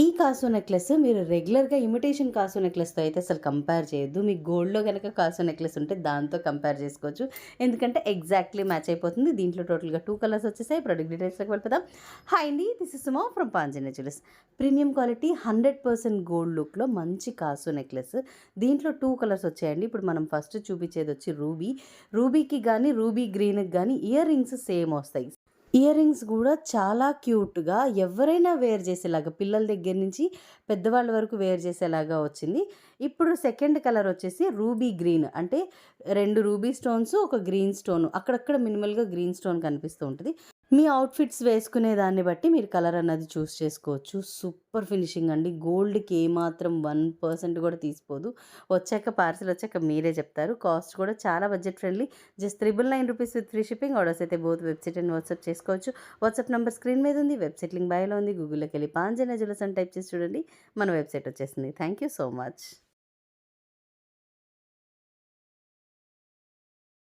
ఈ కాసు నెక్లెస్ మీరు రెగ్యులర్‌గా ఇమిటేషన్ కాసు నెక్లెస్‌తో అయితే అసలు కంపేర్ చేయొద్దు. మీకు గోల్డ్‌లో గనక కాసు నెక్లెస్ ఉంటే దాంతో కంపేర్ చేసుకోవచ్చు. ఎందుకంటే ఎగ్జాక్ట్‌లీ మ్యాచ్ అయిపోతుంది. దీంట్లో టోటల్‌గా 2 కలర్స్ వచ్చేసాయి. ప్రొడక్ట్ డీటెయిల్స్‌లోకి వెళ్ళిపోదాం. హాయ్ అండి. This is Suma from Panjanya jewellers. Premium quality 100% gold లుక్‌లో మంచి కాసు నెక్లెస్. దీంట్లో 2 కలర్స్ వచ్చాయండి. ఇప్పుడు మనం ఫస్ట్ చూపించేది వచ్చి రూబీ. రూబీకి గాని, రూబీ గ్రీన్‌కి గాని ఇయర్ రింగ్స్ సేమ్ వస్తాయి. ఇయర్ రింగ్స్ గూడా చాలా క్యూట్‌గా ఎవరైనా వేర్ చేసేలాగా పిల్లల దగ్గర నుంచి పెద్దవాళ్ళ వరకు వేర్ చేసేలాగా వచ్చింది. ఇప్పుడు సెకండ్ కలర్ వచ్చేసి రూబీ గ్రీన్. అంటే 2 రూబీ స్టోన్స్, ఒక గ్రీన్ స్టోన్. అక్కడక్కడ మినిమల్‌గా గ్రీన్ స్టోన్ కనిపిస్తూ ఉంటది. మీ అవుట్‌ఫిట్స్ వేసుకునే దాన్ని బట్టి మీరు కలర్ అన్నది చూస్ చేసుకోవచ్చు. సూపర్ ఫినిషింగ్ అండి. గోల్డ్‌కి ఏమాత్రం 1% కూడా తీసిపోదు. వచ్చాక పార్సెల్ వచ్చాక మీరే చెప్తారు. కాస్ట్ కూడా చాలా budget friendly. Just ₹999 with free shipping. Orders అయితే బోత్ వెబ్‌సైట్ అండ్ వాట్సాప్ చేసుకోవచ్చు. వాట్సాప్ నంబర్ స్క్రీన్ మీద ఉంది. వెబ్‌సైట్ లింక్ బయోలో ఉంది. గూగుల్‌లోకి వెళ్ళి పాంజన్య జ్యువెలర్స్ అని టైప్ చేసి చూడండి. మన వెబ్‌సైట్ వచ్చేసింది. Thank you so much.